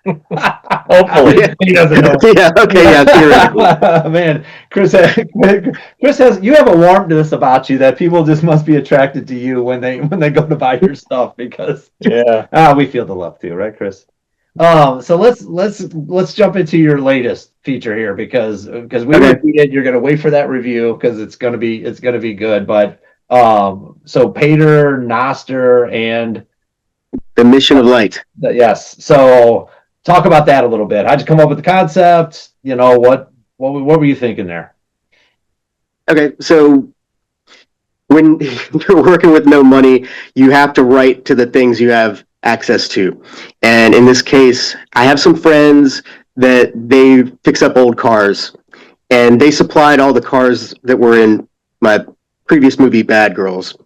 Hopefully. He doesn't know. Yeah, okay, yeah, theoretically. Man, Chris has, you have a warmness about you that people just must be attracted to you when they go to buy your stuff, because we feel the love too, right, Chris? So let's jump into your latest feature here, because we reviewed it. You're gonna wait for that review because it's gonna be good. But so Pater, Noster, and The mission of light. Yes. So talk about that a little bit. How'd you come up with the concept? What were you thinking there? Okay, so when you're working with no money, you have to write to the things you have access to. And in this case, I have some friends that they fix up old cars, and they supplied all the cars that were in my previous movie, Bad Girls.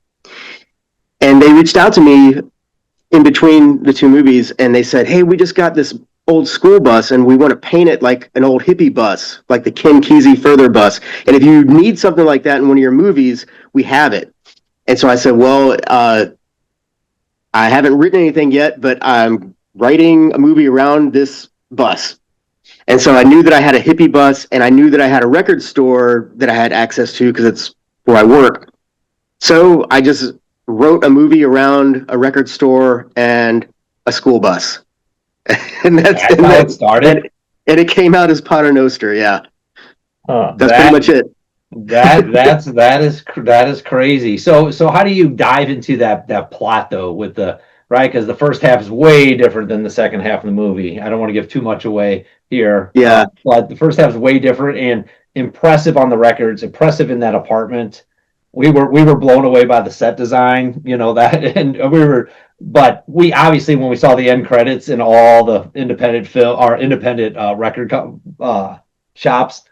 And they reached out to me in between the two movies, and they said, "Hey, we just got this old school bus, and we want to paint it like an old hippie bus, like the Ken Kesey Further bus. And if you need something like that in one of your movies, we have it." And so I said, "Well, I haven't written anything yet, but I'm writing a movie around this bus." And so I knew that I had a hippie bus, and I knew that I had a record store that I had access to because it's where I work. So I just wrote a movie around a record store and a school bus. and That's how it started. And it came out as Potter Noster, yeah. That's That- pretty much it. that is crazy. So how do you dive into that plot though with the right? Because the first half is way different than the second half of the movie. I don't want to give too much away here. Yeah. But the first half is way different and impressive on the records, impressive in that apartment. We were blown away by the set design, that, and but we obviously when we saw the end credits and all the independent record shops,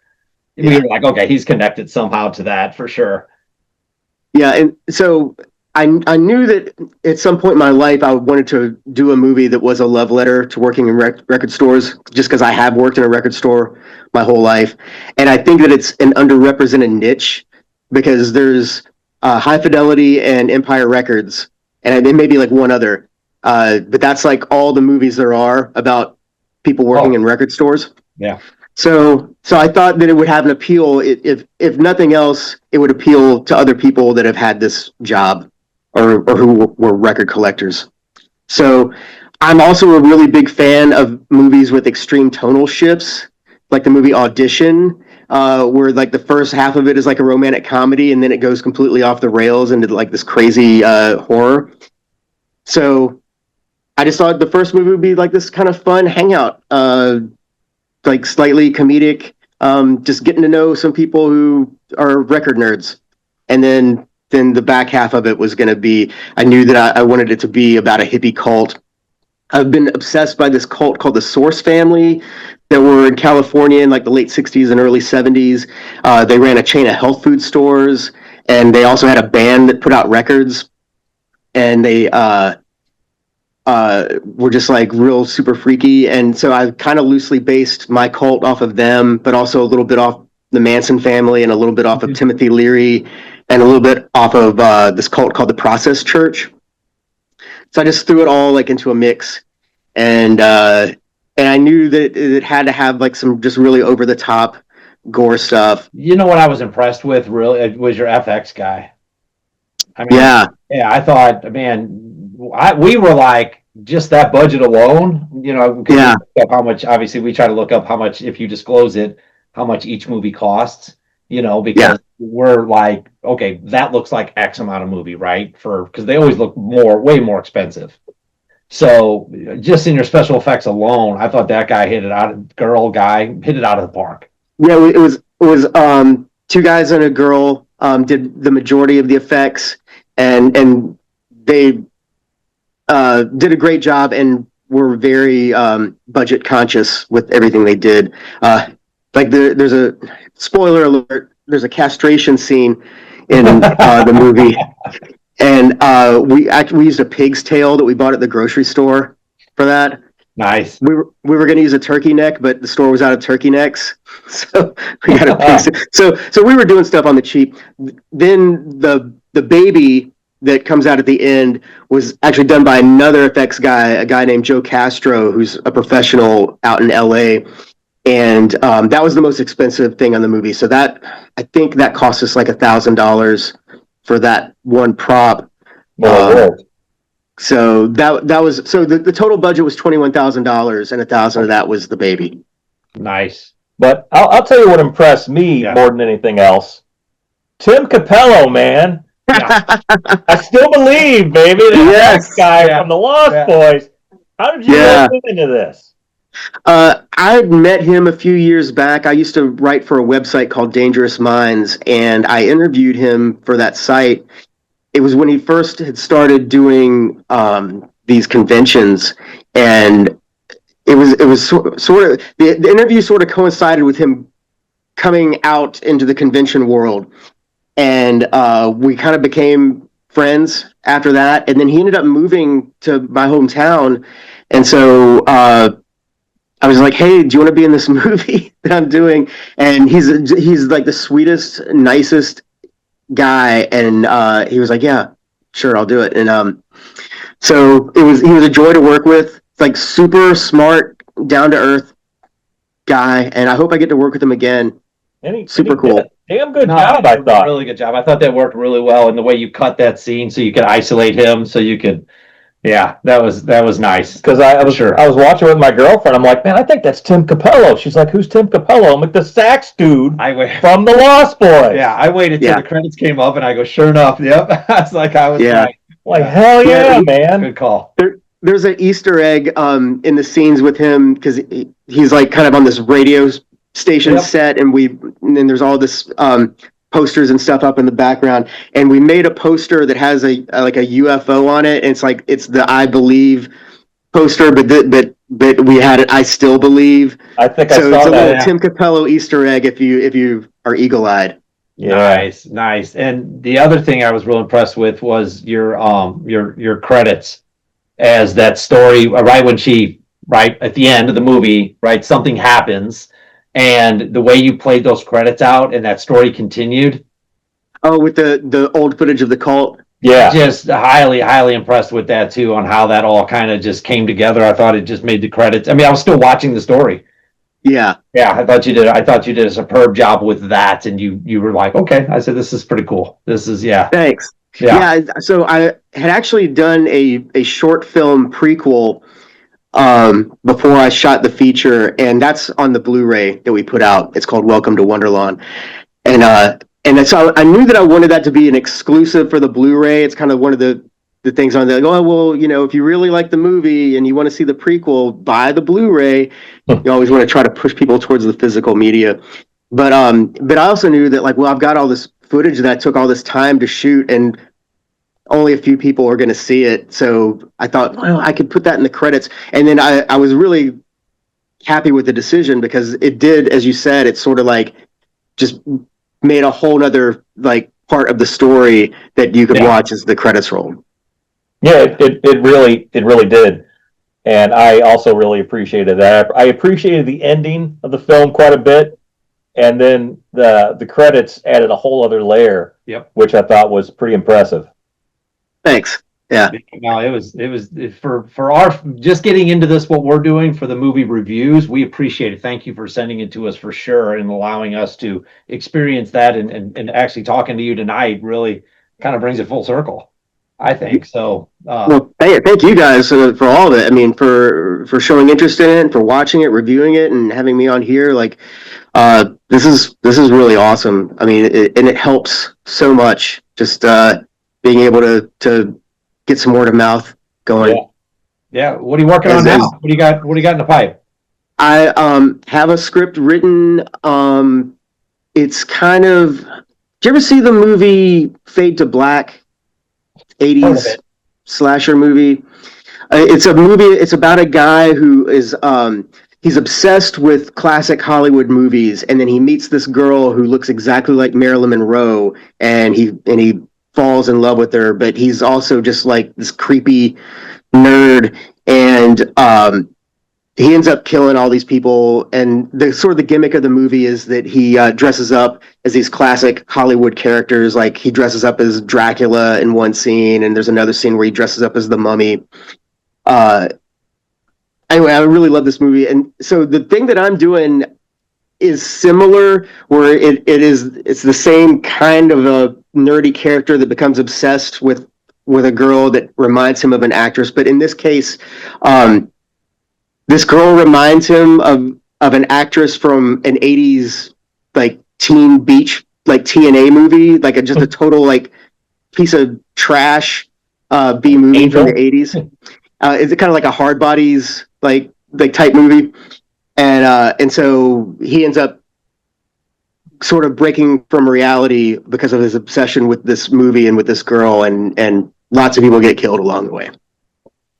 we were like, okay, he's connected somehow to that for sure. Yeah, and so I knew that at some point in my life I wanted to do a movie that was a love letter to working in record stores, just because I have worked in a record store my whole life, and I think that it's an underrepresented niche because there's High Fidelity and Empire Records, and then maybe like one other, but that's like all the movies there are about people working in record stores. Yeah. So I thought that it would have an appeal. If nothing else, it would appeal to other people that have had this job or who were record collectors. So I'm also a really big fan of movies with extreme tonal shifts, like the movie Audition, where like the first half of it is like a romantic comedy and then it goes completely off the rails into like this crazy horror. So I just thought the first movie would be like this kind of fun hangout, like slightly comedic, just getting to know some people who are record nerds. And then the back half of it was going to be, I knew that I wanted it to be about a hippie cult. I've been obsessed by this cult called the Source Family that were in California in like the late 60s and early 70s. They ran a chain of health food stores, and they also had a band that put out records. And they were just like real super freaky. And so I kind of loosely based my cult off of them, but also a little bit off the Manson family and a little bit off of Timothy Leary and a little bit off of this cult called the Process Church. So I just threw it all like into a mix, and I knew that it had to have like some just really over the top gore stuff. You know what I was impressed with really was your FX guy. I mean, Yeah, I thought, man, we were like just that budget alone. Yeah. Look up how much. Obviously, we try to look up how much if you disclose it, how much each movie costs. Because we're like, okay, that looks like X amount of movie, right? Because they always look way more expensive. So just in your special effects alone, I thought that guy hit it out of the park. yeah. It was two guys and a girl did the majority of the effects, and they did a great job and were very budget conscious with everything they did. Like there's a spoiler alert. There's a castration scene in the movie, and we used a pig's tail that we bought at the grocery store for that. Nice. We were going to use a turkey neck, but the store was out of turkey necks, so we got a pig's tail. So we were doing stuff on the cheap. Then the baby that comes out at the end was actually done by another effects guy, a guy named Joe Castro, who's a professional out in LA. And that was the most expensive thing on the movie. So I think that cost us like $1,000 for that one prop. So that was the total budget was $21,000, and $1,000 of that was the baby. Nice. But I'll tell you what impressed me more than anything else. Tim Capello, man. I still believe, baby, that Yes. guy Yeah. from the Lost Yeah. Boys. How did you Yeah. get into this? I met him a few years back. I used to write for a website called Dangerous Minds, and I interviewed him for that site. It was when he first had started doing these conventions, and it was sort of the interview sort of coincided with him coming out into the convention world, and we kind of became friends after that. And then he ended up moving to my hometown, and so I was like, "Hey, do you want to be in this movie that I'm doing?" And he's like the sweetest, nicest guy, and he was like, "Yeah, sure, I'll do it." And so he was a joy to work with. Like super smart, down to earth guy, and I hope I get to work with him again. Super cool. Damn good No, job, I thought. Really good job. I thought that worked really well, and the way you cut that scene so you could isolate him, so you could. Yeah, that was nice. Because I was watching with my girlfriend. I'm like, man, I think that's Tim Capello. She's like, who's Tim Capello? I'm like, the sax dude from the Lost Boys. Yeah, I waited till the credits came up, and I go, sure enough, yep. I was right. Like, hell yeah, man. Good call. There's an Easter egg in the scenes with him because he's like kind of on this radio station set, and then there's all this posters and stuff up in the background, and we made a poster that has a UFO on it, and it's the I Believe poster, but we had it I Still Believe. I think so. I saw It's a that, little Tim Capello Easter egg if you are eagle-eyed. Yeah. Nice. And the other thing I was real impressed with was your credits as that story right when right at the end of the movie, right, something happens, and the way you played those credits out and that story continued. Oh, with the old footage of the cult. Yeah, just highly impressed with that too, on how that all kind of just came together. I thought it just made the credits. I mean, I was still watching the story. Yeah. I thought you did a superb job with that, and you were like, okay. I said, this is pretty cool. This is Thanks. Yeah. So I had actually done a short film prequel before I shot the feature, and that's on the Blu-ray that we put out. It's called Welcome to Wonderland, and so I knew that I wanted that to be an exclusive for the Blu-ray. It's kind of one of the things on there. Like, oh well, if you really like the movie and you want to see the prequel, buy the Blu-ray. You always want to try to push people towards the physical media, but I also knew that I've got all this footage that took all this time to shoot, and only a few people are going to see it. So I thought, well, I could put that in the credits. And then I was really happy with the decision because it did, as you said, it's sort of just made a whole nother part of the story that you could watch as the credits roll. Yeah, it really did. And I also really appreciated that. I appreciated the ending of the film quite a bit. And then the credits added a whole other layer, which I thought was pretty impressive. Thanks. Yeah. No, it was for our just getting into this, what we're doing for the movie reviews. We appreciate it. Thank you for sending it to us for sure, and allowing us to experience that, and actually talking to you tonight really kind of brings it full circle, I think. So well, thank you guys for all of it. I mean, for showing interest in it, and for watching it, reviewing it, and having me on here. This is really awesome. I mean, it helps so much just being able to get some word of mouth going. Yeah. What are you working on now? What do you got in the pipe? I have a script written. It's kind of. Did you ever see the movie Fade to Black? 80s slasher movie. It's a movie. It's about a guy who is he's obsessed with classic Hollywood movies, and then he meets this girl who looks exactly like Marilyn Monroe, and he falls in love with her, but he's also just like this creepy nerd, and he ends up killing all these people. And the gimmick of the movie is that he dresses up as these classic Hollywood characters. Like he dresses up as Dracula in one scene, and there's another scene where he dresses up as the Mummy. Anyway, I really love this movie, and so the thing that I'm doing is similar, where it's the same kind of a nerdy character that becomes obsessed with a girl that reminds him of an actress. But in this case, this girl reminds him of an actress from an 80s teen beach TNA movie, just a total piece of trash B movie Angel? from the 80s. It's kind of like a hard bodies like type movie, and so he ends up sort of breaking from reality because of his obsession with this movie and with this girl, and lots of people get killed along the way.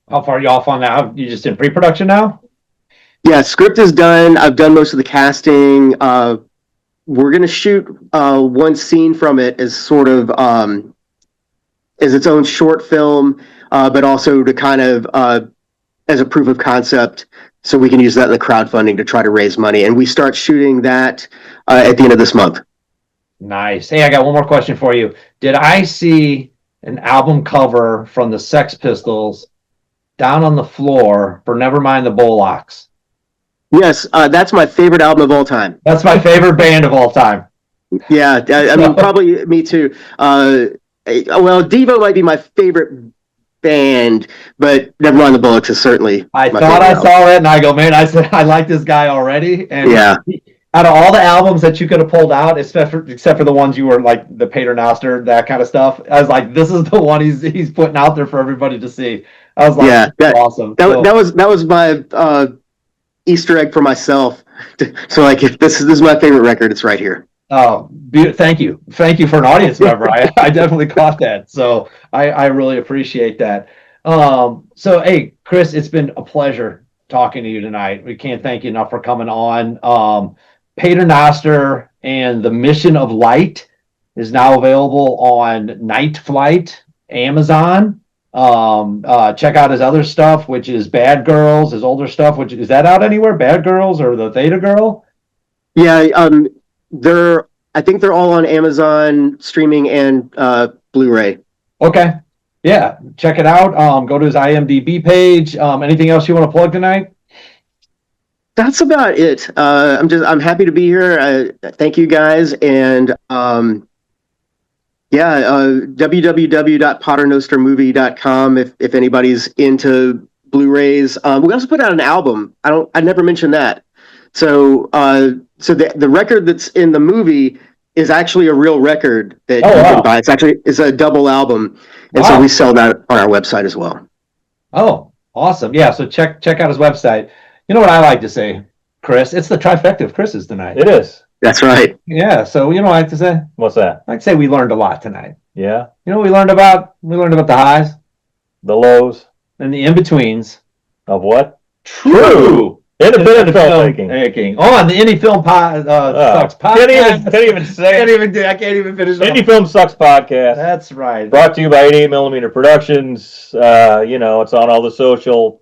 How far are you off on that? You just in pre-production now? Yeah, script is done. I've done most of the casting. We're gonna shoot one scene from it as sort of as its own short film, but also to kind of as a proof of concept, so we can use that in the crowdfunding to try to raise money. And we start shooting that at the end of this month. Nice. Hey, I got one more question for you. Did I see an album cover from the Sex Pistols down on the floor for Nevermind the Bullocks? Yes, that's my favorite album of all time. That's my favorite band of all time. Yeah, I mean, probably me too. Well, Devo might be my favorite band, but Nevermind the Bullocks is certainly. I thought I saw it, and I go, man, I said I like this guy already. And yeah, out of all the albums that you could have pulled out, except for the ones you were like the Pater Noster, that kind of stuff, I was like, this is the one he's putting out there for everybody to see. I was like, yeah, that's awesome. That was my Easter egg for myself. So like, if this is my favorite record, it's right here. Oh, thank you for an audience member. I definitely caught that, so I really appreciate that. So hey, Chris, it's been a pleasure talking to you tonight. We can't thank you enough for coming on. Pater Noster and the Mission of Light is now available on Night Flight, Amazon. Check out his other stuff, which is Bad Girls, his older stuff, which is that out anywhere? Bad Girls or the Theta Girl? Yeah, I think they're all on Amazon streaming and Blu-ray. Okay. Yeah, check it out. Go to his IMDb page. Anything else you want to plug tonight? That's about it. I'm happy to be here. Thank you guys, and www.paternostermovie.com if anybody's into Blu-rays. We also put out an album. I never mentioned that. So the record that's in the movie is actually a real record that you can buy. It's a double album, and so we sell that on our website as well. Oh, awesome! Yeah, so check out his website. You know what I like to say, Chris? It's the trifecta of Chris's tonight. It is. That's right. Yeah. So you know what I like to say? What's that? I like to say we learned a lot tonight. Yeah. You know what we learned about? We learned about the highs, the lows, and the in-betweens. Of what? True. Independent filmmaking. On the Indie Film Sucks podcast. Can't even say it. I can't even finish it. Indie Film Sucks podcast. That's right. Brought to you by 88mm Productions. It's on all the social.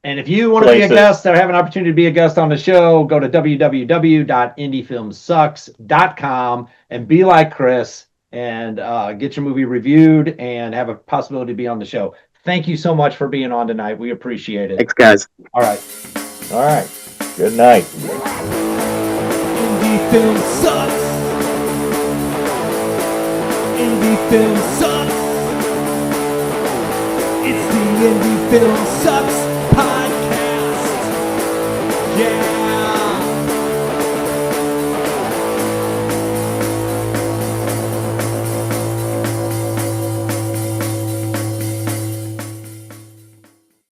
And if you want to be a guest or have an opportunity to be a guest on the show, go to www.indiefilmsucks.com and be like Chris and get your movie reviewed and have a possibility to be on the show. Thank you so much for being on tonight. We appreciate it. Thanks, guys. All right. Good night. Indie film sucks. Indie film sucks. It's the Indie Film Sucks podcast. Yeah.